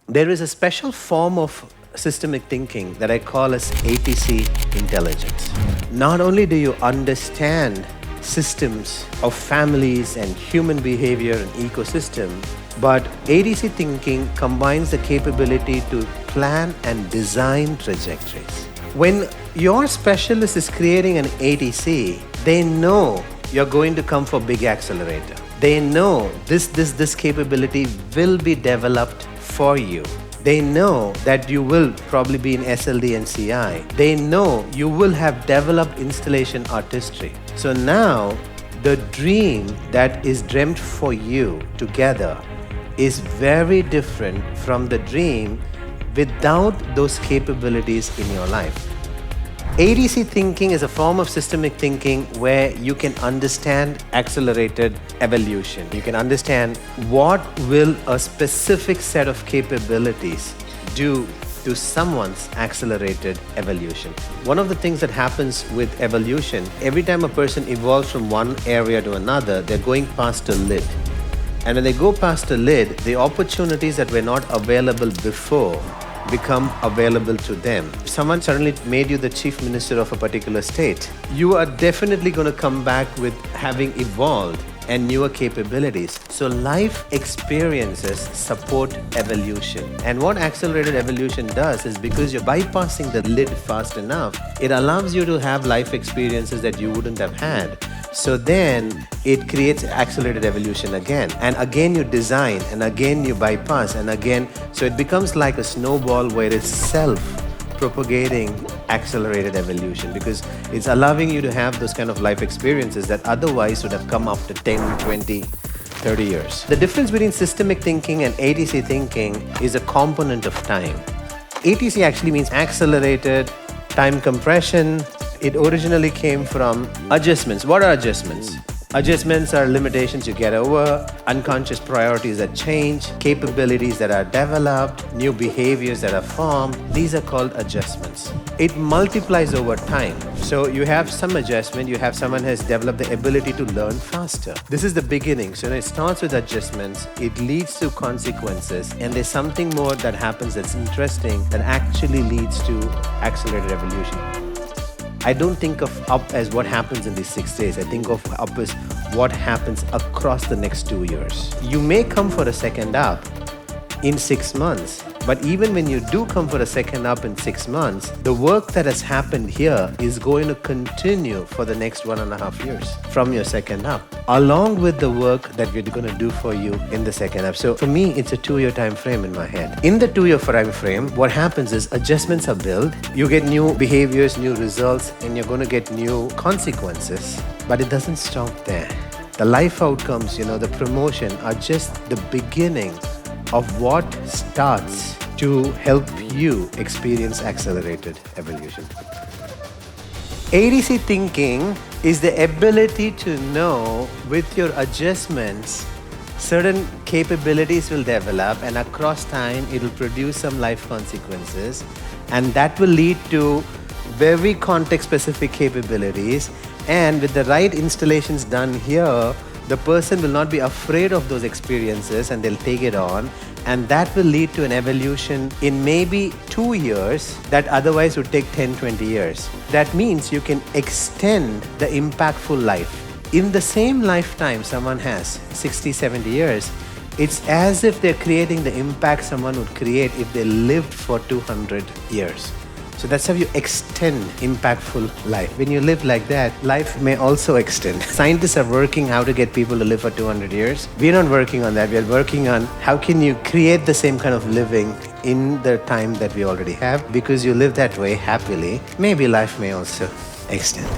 There is a special form of systemic thinking that I call as ATC Intelligence. Not only do you understand systems of families and human behavior and ecosystem, but ATC thinking combines the capability to plan and design trajectories. When your specialist is creating an ATC, they know you're going to come for big accelerator. They know this capability will be developed for you. They know that you will probably be in SLD and CI. They know you will have developed installation artistry. So now the dream that is dreamt for you together is very different from the dream without those capabilities in your life. ATC thinking is a form of systemic thinking where you can understand accelerated evolution. You can understand what will a specific set of capabilities do to someone's accelerated evolution. One of the things that happens with evolution, every time a person evolves from one area to another, they're going past a lid. And when they go past a lid, the opportunities that were not available before become available to them. If someone suddenly made you the chief minister of a particular state, you are definitely going to come back with having evolved and newer capabilities. So life experiences support evolution. And what accelerated evolution does is, because you're bypassing the lid fast enough, it allows you to have life experiences that you wouldn't have had. So then it creates accelerated evolution again. And again you design, and again you bypass, and again. So it becomes like a snowball where it's self-propagating accelerated evolution, because it's allowing you to have those kind of life experiences that otherwise would have come after 10, 20, 30 years. The difference between systemic thinking and ATC thinking is a component of time. ATC actually means accelerated time compression. It originally came from adjustments. What are adjustments? Adjustments are limitations you get over, unconscious priorities that change, capabilities that are developed, new behaviors that are formed. These are called adjustments. It multiplies over time. So you have some adjustment, you have someone has developed the ability to learn faster. This is the beginning. So it starts with adjustments, it leads to consequences, and there's something more that happens that's interesting that actually leads to accelerated evolution. I don't think of up as what happens in these 6 days. I think of up as what happens across the next 2 years. You may come for a second up in 6 months, but even when you do come for a second up in 6 months, the work that has happened here is going to continue for the next 1.5 years from your second up, along with the work that we're going to do for you in the second up. So for me, it's a 2-year time frame in my head. In the 2-year time frame, what happens is adjustments are built, you get new behaviors, new results, and you're going to get new consequences. But it doesn't stop there. The life outcomes, the promotion are just the beginning of what starts to help you experience accelerated evolution. ATC thinking is the ability to know with your adjustments, certain capabilities will develop, and across time it will produce some life consequences, and that will lead to very context-specific capabilities. And with the right installations done here, the person will not be afraid of those experiences and they'll take it on, and that will lead to an evolution in maybe 2 years that otherwise would take 10, 20 years. That means you can extend the impactful life. In the same lifetime someone has, 60, 70 years, it's as if they're creating the impact someone would create if they lived for 200 years. So that's how you extend impactful life. When you live like that, life may also extend. Scientists are working how to get people to live for 200 years. We're not working on that. We're working on how can you create the same kind of living in the time that we already have. Because you live that way happily, maybe life may also extend.